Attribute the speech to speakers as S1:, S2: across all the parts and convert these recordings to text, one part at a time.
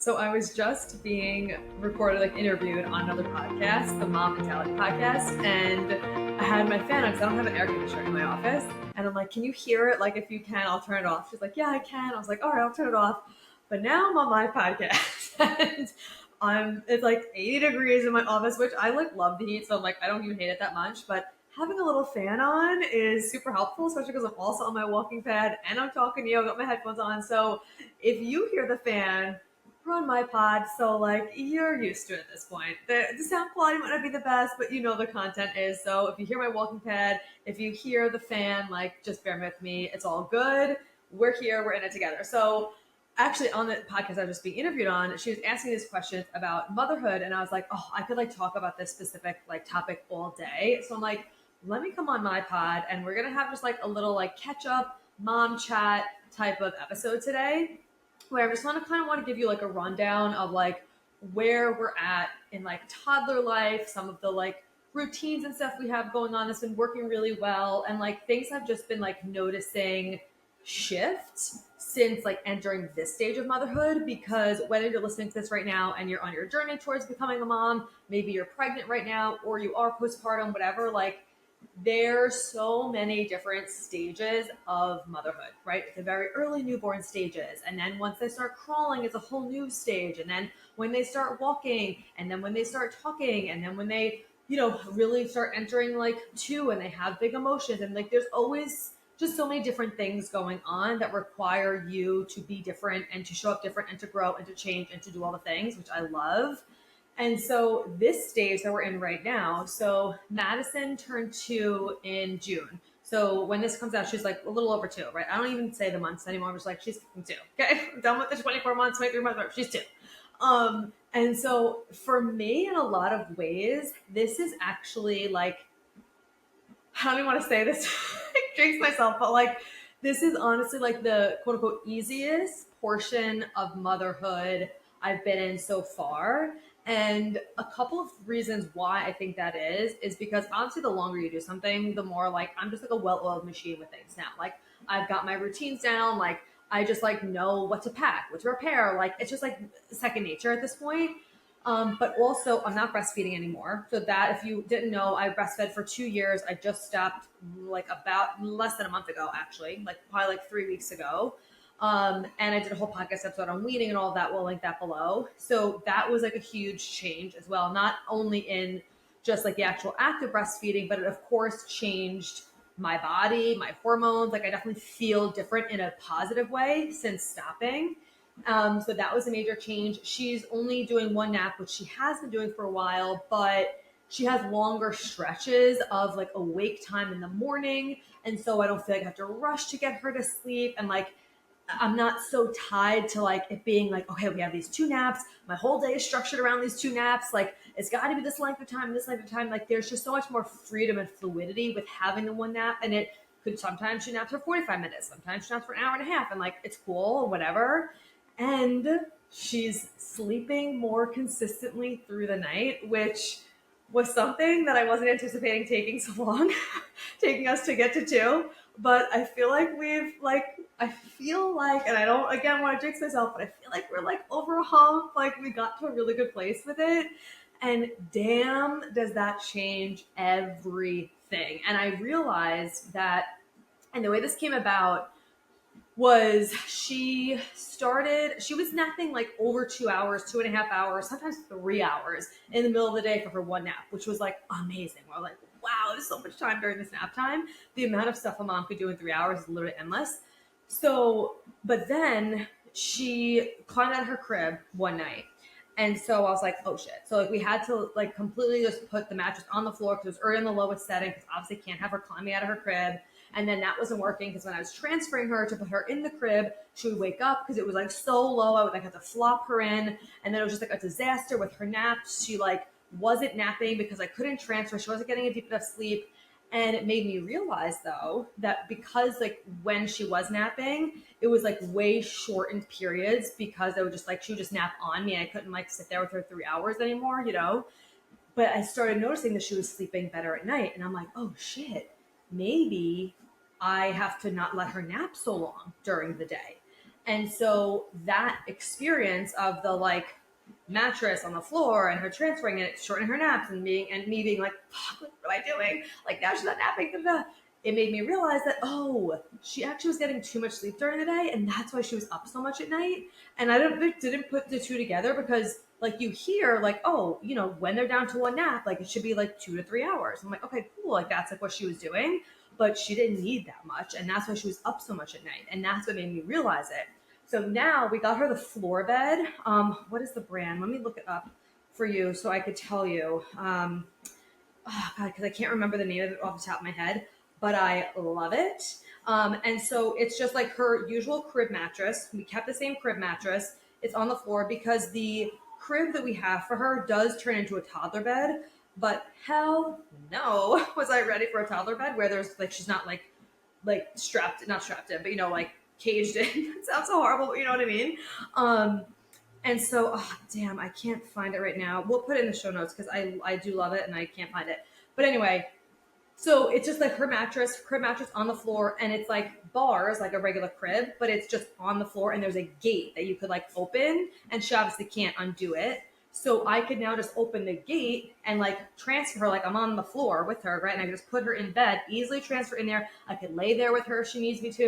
S1: So I was just being recorded, interviewed on another podcast, the Untitled podcast, and I had my fan on because I don't have an air conditioner in my office. And I'm like, can you hear it? If you can, I'll turn it off. She's like, yeah, I can. I was like, all right, I'll turn it off. But now I'm on my podcast and it's 80 degrees in my office, which I love the heat. So I don't even hate it that much, but having a little fan on is super helpful, especially because I'm also on my walking pad and I'm talking to you. I've got my headphones on. So if you hear the fan, we're on my pod, so you're used to it at this point. The sound quality might not be the best, but the content is. So if you hear my walking pad, if you hear the fan, just bear with me. It's all good. We're here. We're in it together. So actually on the podcast I was just being interviewed on, she was asking these questions about motherhood, and I was like, oh, I could talk about this specific topic all day. So I'm like, let me come on my pod, and we're gonna have just a little catch up mom chat type of episode today, where I just want to give you a rundown of where we're at in toddler life, some of the routines and stuff we have going on that's been working really well, and things I've just been noticing shift since entering this stage of motherhood. Because whether you're listening to this right now and you're on your journey towards becoming a mom, maybe you're pregnant right now, or you are postpartum, whatever, there's so many different stages of motherhood, right? The very early newborn stages. And then once they start crawling, it's a whole new stage. And then when they start walking, and then when they start talking, and then when they, really start entering two and they have big emotions. And there's always just so many different things going on that require you to be different and to show up different and to grow and to change and to do all the things, which I love. And so this stage that we're in right now, so Madison turned 2 in June. So when this comes out, she's a little over 2, right? I don't even say the months anymore. I'm just she's 2. Okay, I'm done with the 24 months, 23 months. She's 2. And so for me, in a lot of ways, this is actually I don't even want to say this, jinx myself, but this is honestly the quote unquote easiest portion of motherhood I've been in so far. And a couple of reasons why I think that is because honestly, the longer you do something, the more I'm just a well-oiled machine with things now. I've got my routines down. I just know what to pack, what to repair. It's just second nature at this point. But also, I'm not breastfeeding anymore. So that, if you didn't know, I breastfed for 2 years. I just stopped about less than a month ago, actually, probably 3 weeks ago. And I did a whole podcast episode on weaning and all of that. We'll link that below. So that was a huge change as well, not only in just the actual act of breastfeeding, but it of course changed my body, my hormones. I definitely feel different in a positive way since stopping. So that was a major change. She's only doing one nap, which she has been doing for a while, but she has longer stretches of awake time in the morning. And so I don't feel I have to rush to get her to sleep. And I'm not so tied to it being okay, we have these 2 naps. My whole day is structured around these 2 naps. It's got to be this length of time, this length of time. There's just so much more freedom and fluidity with having the 1 nap. And it could sometimes she naps for 45 minutes, sometimes she naps for an hour and a half. And it's cool, whatever. And she's sleeping more consistently through the night, which was something that I wasn't anticipating taking so long, taking us to get to 2. But I feel we've and I don't, again, want to jinx myself, but I feel we're over a hump. We got to a really good place with it. And damn, does that change everything. And I realized that, and the way this came about was she was napping over 2 hours, 2.5 hours, sometimes 3 hours in the middle of the day for her 1 nap, which was amazing. We're wow, there's so much time during this nap time. The amount of stuff a mom could do in 3 hours is literally endless. So, but then she climbed out of her crib one night. And so I was oh shit. So we had to completely just put the mattress on the floor because it was already in the lowest setting, because obviously can't have her climbing out of her crib. And then that wasn't working because when I was transferring her to put her in the crib, she would wake up because it was so low. I would have to flop her in. And then it was just a disaster with her naps. She wasn't napping because I couldn't transfer. She wasn't getting a deep enough sleep. And it made me realize though, that because when she was napping, it was way shortened periods, because I would just she would just nap on me. I couldn't sit there with her 3 hours anymore, But I started noticing that she was sleeping better at night. And I'm oh shit, maybe I have to not let her nap so long during the day. And so that experience of the like mattress on the floor and her transferring it, shortening her naps and me being like, fuck, what am I doing? Like now she's not napping. It made me realize that, oh, she actually was getting too much sleep during the day, and that's why she was up so much at night. And I didn't put the two together because like you hear like, oh, when they're down to one nap, like it should be like 2 to 3 hours. I'm like, okay, cool. Like that's like what she was doing, but she didn't need that much. And that's why she was up so much at night. And that's what made me realize it. So now we got her the floor bed. What is the brand? Let me look it up for you so I could tell you. Oh God, because I can't remember the name of it off the top of my head, but I love it. And so it's just like her usual crib mattress. We kept the same crib mattress. It's on the floor because the crib that we have for her does turn into a toddler bed. But hell no, was I ready for a toddler bed where there's like she's not like not strapped in, but like caged in. It sounds so horrible, but you know what I mean. And so, oh, damn, I can't find it right now. We'll put it in the show notes because I do love it and I can't find it. But anyway, so it's just like her crib mattress on the floor, and it's like bars, like a regular crib, but it's just on the floor, and there's a gate that you could like open, and she obviously can't undo it. So I could now just open the gate and like transfer her, like I'm on the floor with her, right? And I could just put her in bed, easily transfer in there. I could lay there with her if she needs me to.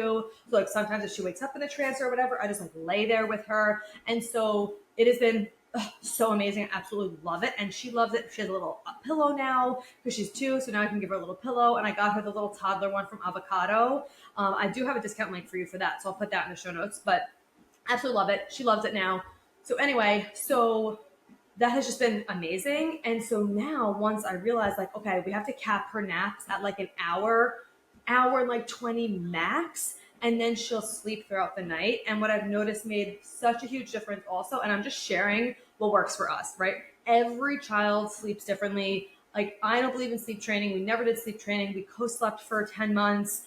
S1: So like sometimes if she wakes up in the transfer or whatever, I just like lay there with her. And so it has been so amazing. I absolutely love it. And she loves it. She has a little pillow now because she's 2. So now I can give her a little pillow. And I got her the little toddler one from Avocado. I do have a discount link for you for that. So I'll put that in the show notes. But absolutely love it. She loves it now. So anyway, so that has just been amazing. And so now once I realized like, okay, we have to cap her naps at like an hour and like 20 max. And then she'll sleep throughout the night. And what I've noticed made such a huge difference also, and I'm just sharing what works for us, right? Every child sleeps differently. Like I don't believe in sleep training. We never did sleep training. We co-slept for 10 months.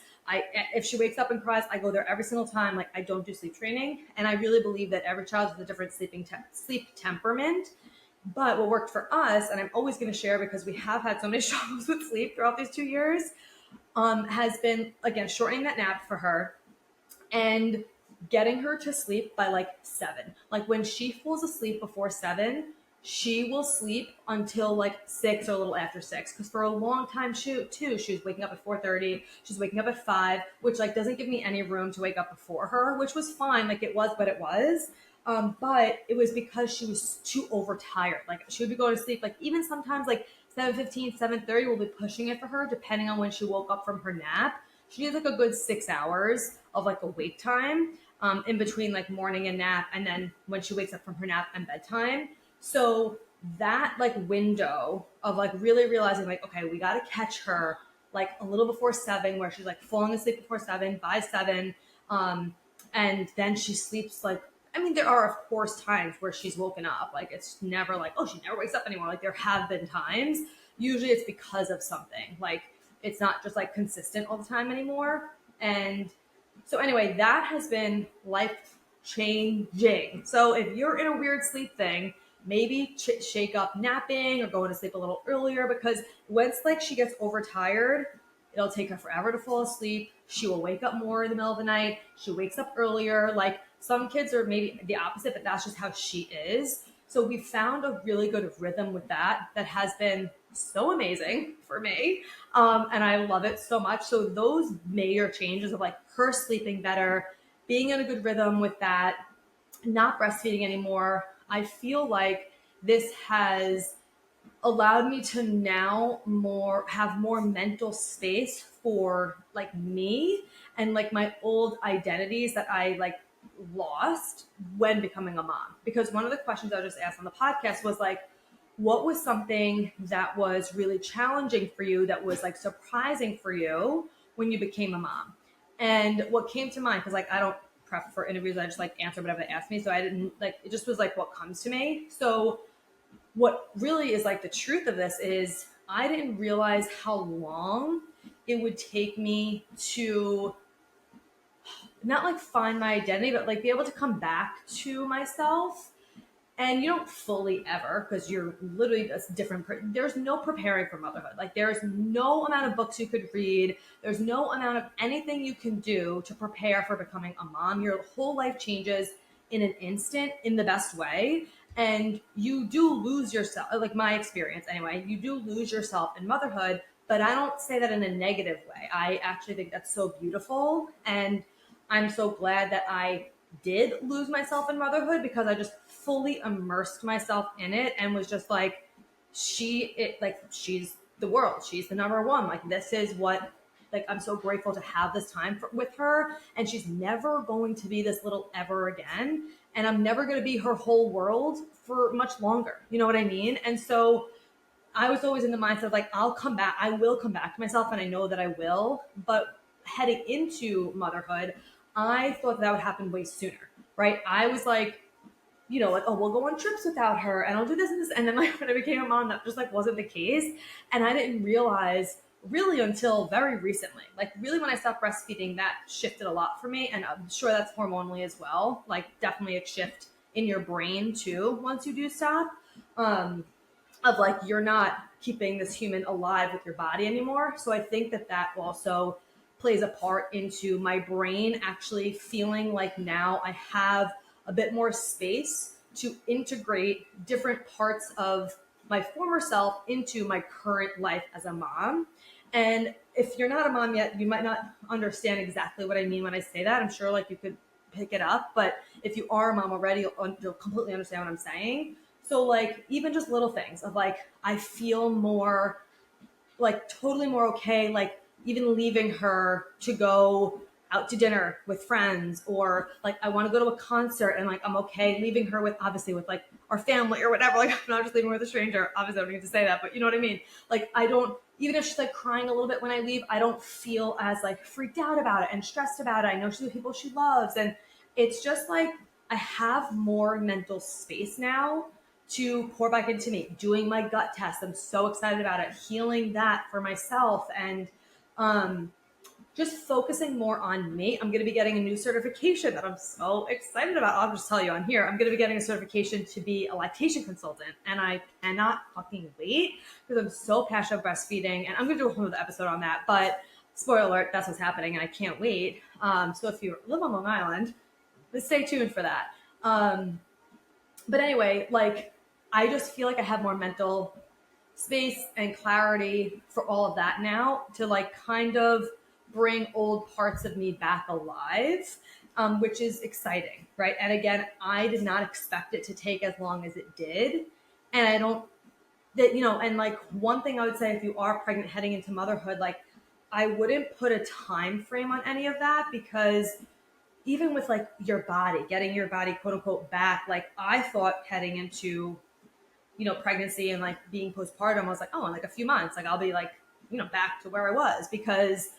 S1: If she wakes up and cries, I go there every single time. Like I don't do sleep training. And I really believe that every child has a different sleep temperament. But what worked for us, and I'm always going to share because we have had so many struggles with sleep throughout these 2 years, has been, again, shortening that nap for her and getting her to sleep by like 7. Like when she falls asleep before 7, she will sleep until like 6 or a little after 6. Because for a long time, she was waking up at 4:30. She's waking up at 5, which like doesn't give me any room to wake up before her, which was fine. Like it was what it was. But it was because she was too overtired. Like she would be going to sleep, like even sometimes like 7:15, 7:30, we'll be pushing it for her depending on when she woke up from her nap. She needs like a good 6 hours of like awake time in between like morning and nap, and then when she wakes up from her nap and bedtime. So that like window of like really realizing like, okay, we got to catch her like a little before 7, where she's like falling asleep before 7, by 7. And then she sleeps like, I mean, there are, of course, times where she's woken up. Like, it's never like, oh, she never wakes up anymore. Like, there have been times. Usually it's because of something. Like, it's not just, like, consistent all the time anymore. And so, anyway, that has been life-changing. So, if you're in a weird sleep thing, maybe shake up napping or going to sleep a little earlier, because once, like, she gets overtired, it'll take her forever to fall asleep. She will wake up more in the middle of the night. She wakes up earlier. Like, some kids are maybe the opposite, but that's just how she is. So we found a really good rhythm with that has been so amazing for me. And I love it so much. So those major changes of like her sleeping better, being in a good rhythm with that, not breastfeeding anymore, I feel like this has allowed me to now have more mental space for like me and like my old identities that I like lost when becoming a mom. Because one of the questions I just asked on the podcast was like, what was something that was really challenging for you, that was like surprising for you when you became a mom? And what came to mind, because like I don't prep for interviews, I just like answer whatever they ask me. So I didn't like, it just was like what comes to me. So what really is like the truth of this is I didn't realize how long it would take me to not like find my identity, but like be able to come back to myself And you don't fully ever, because you're literally just different. There's no preparing for motherhood. Like there's no amount of books you could read. There's no amount of anything you can do to prepare for becoming a mom. Your whole life changes in an instant in the best way. And you do lose yourself, like my experience anyway, you do lose yourself in motherhood, but I don't say that in a negative way. I actually think that's so beautiful. And I'm so glad that I did lose myself in motherhood, because I just fully immersed myself in it and was just like, she's the world. She's the number one. Like, this is what, like, I'm so grateful to have this time with her. And she's never going to be this little ever again. And I'm never going to be her whole world for much longer. You know what I mean? And so I was always in the mindset of like, I'll come back. I will come back to myself, and I know that I will. But heading into motherhood, I thought that would happen way sooner, right? I was like, like, oh, we'll go on trips without her, and I'll do this and this. And then like when I became a mom, that just like wasn't the case. And I didn't realize really until very recently, like really when I stopped breastfeeding, that shifted a lot for me. And I'm sure that's hormonally as well. Like definitely a shift in your brain too once you do stop. Of like, you're not keeping this human alive with your body anymore. So I think that that also plays a part into my brain actually feeling like now I have a bit more space to integrate different parts of my former self into my current life as a mom. And if you're not a mom yet, you might not understand exactly what I mean when I say that. I'm sure like you could pick it up, but if you are a mom already, you'll completely understand what I'm saying. So like even just little things of like, I feel more like totally more okay, like even leaving her to go out to dinner with friends, or like I want to go to a concert and like I'm okay leaving her with, obviously with like our family or whatever. Like I'm not just leaving her with a stranger. Obviously I don't need to say that, but you know what I mean? Like I don't, even if she's like crying a little bit when I leave, I don't feel as like freaked out about it and stressed about it. I know she's with people she loves. And it's just like I have more mental space now to pour back into me, doing my gut test. I'm so excited about it, healing that for myself, and just focusing more on me. I'm going to be getting a new certification that I'm so excited about. I'll just tell you on here, I'm going to be getting a certification to be a lactation consultant, and I cannot fucking wait because I'm so passionate about breastfeeding, and I'm going to do a whole other episode on that. But spoiler alert, that's what's happening, and I can't wait. So if you live on Long Island, just stay tuned for that. But anyway, like I just feel like I have more mental space and clarity for all of that now to like kind of bring old parts of me back alive, which is exciting, right? And again, I did not expect it to take as long as it did. And I don't, that, and like one thing I would say, if you are pregnant heading into motherhood, like I wouldn't put a time frame on any of that, because even with like your body, getting your body quote unquote back, like I thought heading into, pregnancy and like being postpartum, I was like, oh, in like a few months, like I'll be like, back to where I was, because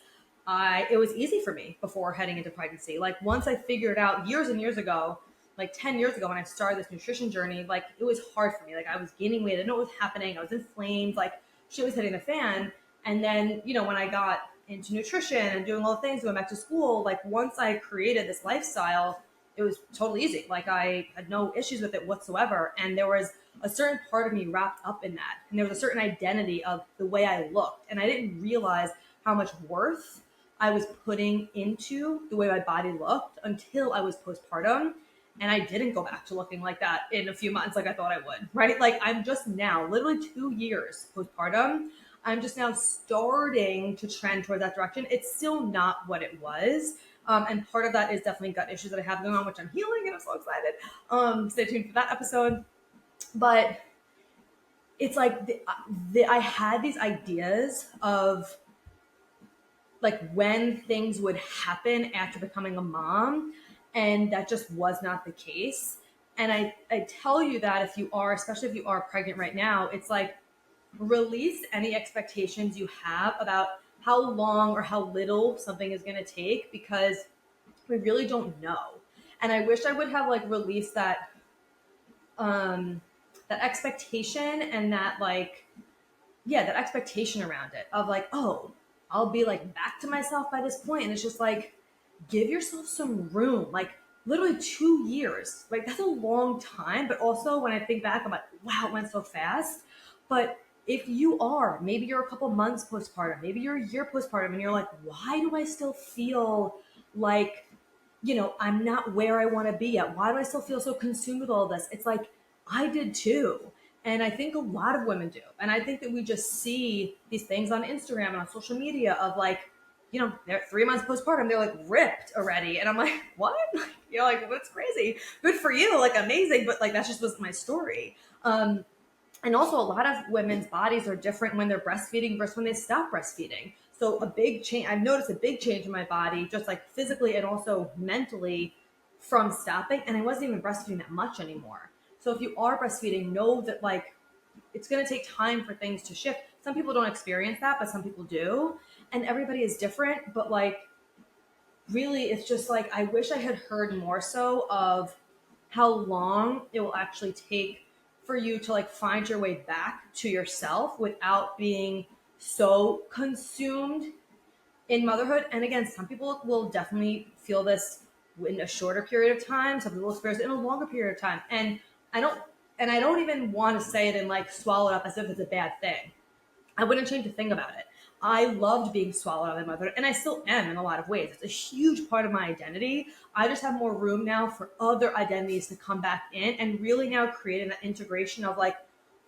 S1: it was easy for me before heading into pregnancy. Like once I figured out years and years ago, like 10 years ago when I started this nutrition journey, like it was hard for me. Like I was gaining weight. I didn't know what was happening. I was inflamed. Like shit was hitting the fan. And then, when I got into nutrition and doing all the things, going back to school, like once I created this lifestyle, it was totally easy. Like I had no issues with it whatsoever. And there was a certain part of me wrapped up in that. And there was a certain identity of the way I looked. And I didn't realize how much worth I was putting into the way my body looked until I was postpartum. And I didn't go back to looking like that in a few months like I thought I would, right? Like I'm just now, literally 2 years postpartum, I'm just now starting to trend toward that direction. It's still not what it was. And part of that is definitely gut issues that I have going on, which I'm healing, and I'm so excited. Stay tuned for that episode. But it's like I had these ideas of like when things would happen after becoming a mom, and that just was not the case. And I tell you that if you are, especially if you are pregnant right now, it's like release any expectations you have about how long or how little something is going to take, because we really don't know. And I wish I would have like released that that expectation, and that like, yeah, that expectation around it of like, oh, I'll be like back to myself by this point. And it's just like, give yourself some room. Like literally 2 years. Like that's a long time. But also when I think back, I'm like, wow, it went so fast. But if you are, maybe you're a couple months postpartum, maybe you're a year postpartum, and you're like, why do I still feel like, I'm not where I want to be yet? Why do I still feel so consumed with all this? It's like, I did too. And I think a lot of women do. And I think that we just see these things on Instagram and on social media of like, they're 3 months postpartum, they're like ripped already. And I'm like, what? Like, what's crazy? Good for you. Like, amazing. But like, that's just was my story. And also, a lot of women's bodies are different when they're breastfeeding versus when they stop breastfeeding. So, a big change, I've noticed a big change in my body, just like physically and also mentally from stopping. And I wasn't even breastfeeding that much anymore. So, if you are breastfeeding, know that like it's going to take time for things to shift. Some people don't experience that, but some people do. And everybody is different. But like, really, it's just like, I wish I had heard more so of how long it will actually take for you to like find your way back to yourself without being so consumed in motherhood. And again, some people will definitely feel this in a shorter period of time. Some people will experience it in a longer period of time. I don't, and I don't even want to say it and like swallow it up as if it's a bad thing. I wouldn't change a thing about it. I loved being swallowed out of my motherhood, and I still am in a lot of ways. It's a huge part of my identity. I just have more room now for other identities to come back in and really now creating that integration of like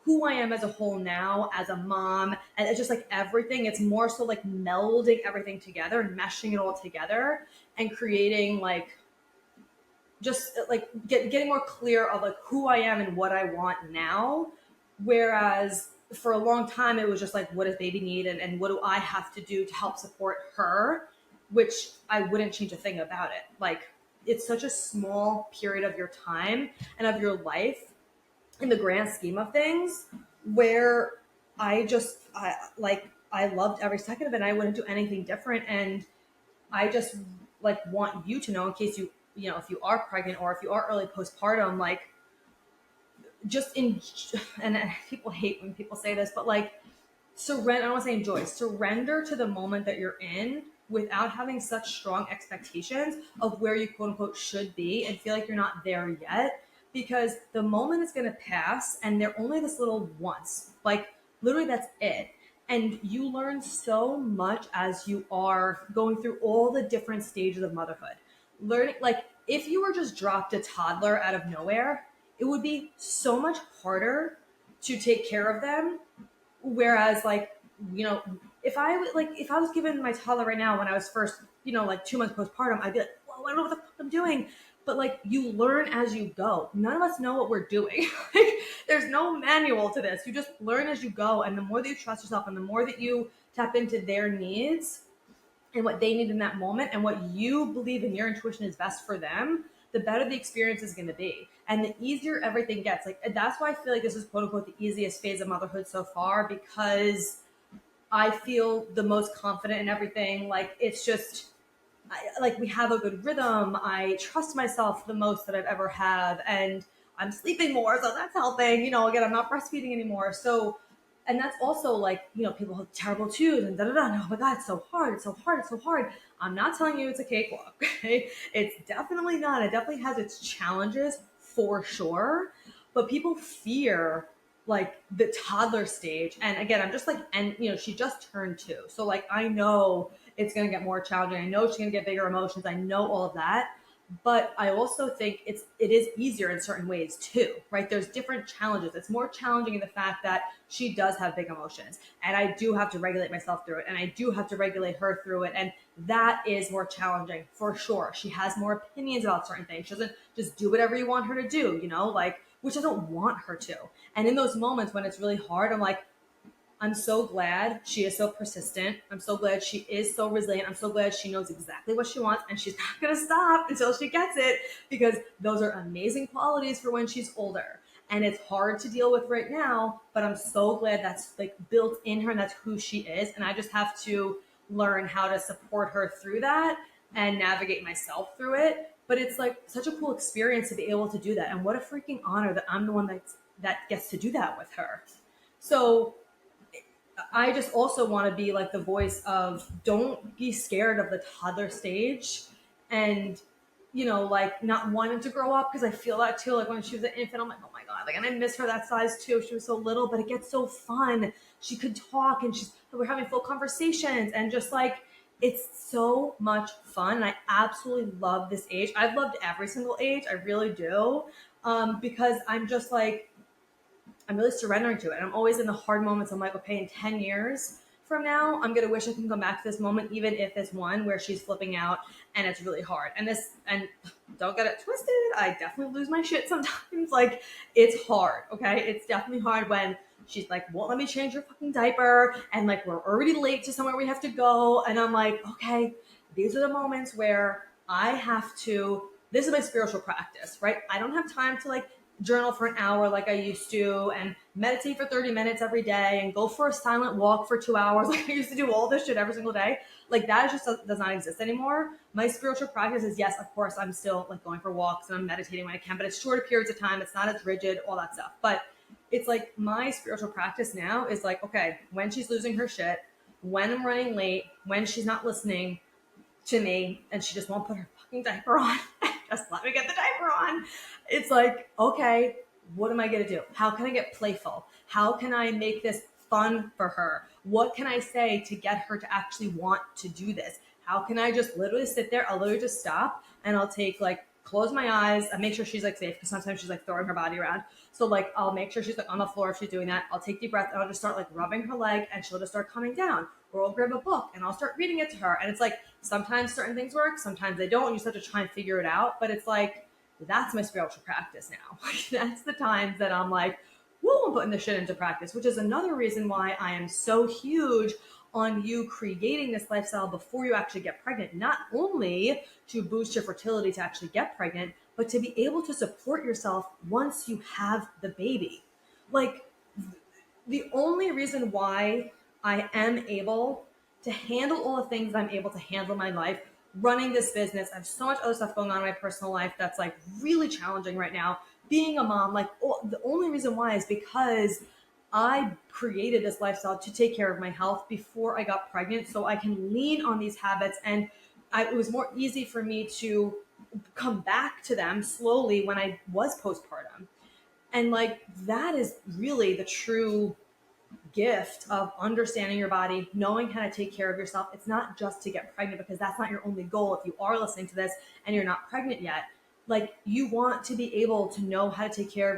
S1: who I am as a whole now, as a mom, and it's just like everything. It's more so like melding everything together and meshing it all together and creating like just like getting more clear of like who I am and what I want now. Whereas for a long time, it was just like, what does baby need? And what do I have to do to help support her? Which I wouldn't change a thing about it. Like, it's such a small period of your time and of your life in the grand scheme of things where I loved every second of it. And I wouldn't do anything different. And I just like want you to know, in case if you are pregnant or if you are early postpartum, like just in, and people hate when people say this, but like surrender, I don't want to say enjoy, surrender to the moment that you're in without having such strong expectations of where you quote unquote should be and feel like you're not there yet, because the moment is going to pass and they're only this little once, like literally that's it. And you learn so much as you are going through all the different stages of motherhood. Learning, like if you were just dropped a toddler out of nowhere, it would be so much harder to take care of them. Whereas like, if I was given my toddler right now when I was first, like 2 months postpartum, I'd be like, whoa, I don't know what the fuck I'm doing. But like you learn as you go. None of us know what we're doing. Like, there's no manual to this. You just learn as you go. And the more that you trust yourself and the more that you tap into their needs and what they need in that moment and what you believe in your intuition is best for them, the better the experience is going to be. And the easier everything gets. Like, that's why I feel like this is quote unquote the easiest phase of motherhood so far, because I feel the most confident in everything. Like, it's just, like we have a good rhythm. I trust myself the most that I've ever have. And I'm sleeping more. So that's helping, again, I'm not breastfeeding anymore. So, and that's also like, people have terrible twos and oh my God, it's so hard. It's so hard. It's so hard. I'm not telling you it's a cakewalk. Okay? It's definitely not. It definitely has its challenges for sure. But people fear like the toddler stage. And again, I'm just like, and she just turned 2. So like, I know it's going to get more challenging. I know she's going to get bigger emotions. I know all of that. But I also think it is easier in certain ways too, right? There's different challenges. It's more challenging in the fact that she does have big emotions and I do have to regulate myself through it and I do have to regulate her through it. And that is more challenging for sure. She has more opinions about certain things. She doesn't just do whatever you want her to do, like, which I don't want her to. And in those moments when it's really hard, I'm like, I'm so glad she is so persistent. I'm so glad she is so resilient. I'm so glad she knows exactly what she wants and she's not going to stop until she gets it, because those are amazing qualities for when she's older. And it's hard to deal with right now, but I'm so glad that's like built in her and that's who she is. And I just have to learn how to support her through that and navigate myself through it. But it's like such a cool experience to be able to do that. And what a freaking honor that I'm the one that gets to do that with her. So I just also want to be like the voice of, don't be scared of the toddler stage. And like not wanting to grow up, because I feel that too. Like when she was an infant, I'm like, oh my God, like, and I miss her that size too. She was so little, but it gets so fun. She could talk and we're having full conversations and just like, it's so much fun. And I absolutely love this age. I've loved every single age. I really do. Because I'm just like, I'm really surrendering to it. And I'm always in the hard moments. I'm like, okay, in 10 years from now, I'm going to wish I can come back to this moment, even if it's one where she's flipping out and it's really hard. And don't get it twisted, I definitely lose my shit sometimes. Like, it's hard, okay? It's definitely hard when she's like, won't let me change your fucking diaper. And like, we're already late to somewhere we have to go. And I'm like, okay, these are the moments where I have to, this is my spiritual practice, right? I don't have time to like journal for an hour like I used to and meditate for 30 minutes every day and go for a silent walk for 2 hours. Like I used to do all this shit every single day. Like that just does not exist anymore. My spiritual practice is, yes, of course, I'm still like going for walks and I'm meditating when I can, but it's shorter periods of time. It's not as rigid, all that stuff. But it's like my spiritual practice now is like, okay, when she's losing her shit, when I'm running late, when she's not listening to me and she just won't put her fucking diaper on, just let me get the diaper on. It's like, okay, what am I going to do? How can I get playful? How can I make this fun for her? What can I say to get her to actually want to do this? How can I just literally sit there? I'll literally just stop and I'll take like, close my eyes and make sure she's like safe, because sometimes she's like throwing her body around. So like, I'll make sure she's like on the floor if she's doing that. I'll take deep breaths and I'll just start like rubbing her leg and she'll just start coming down. Or I'll grab a book and I'll start reading it to her. And it's like, sometimes certain things work, sometimes they don't. You just have to try and figure it out. But it's like, that's my spiritual practice now. That's the times that I'm like, whoa, I'm putting this shit into practice, which is another reason why I am so huge on you creating this lifestyle before you actually get pregnant, not only to boost your fertility to actually get pregnant, but to be able to support yourself once you have the baby. Like, the only reason why I am able to handle all the things I'm able to handle in my life, running this business, I have so much other stuff going on in my personal life that's like really challenging right now. Being a mom, like the only reason why is because I created this lifestyle to take care of my health before I got pregnant, so I can lean on these habits. And it was more easy for me to come back to them slowly when I was postpartum. And like, that is really the true gift of understanding your body, knowing how to take care of yourself. It's not just to get pregnant, because that's not your only goal. If you are listening to this and you're not pregnant yet, like, you want to be able to know how to take care of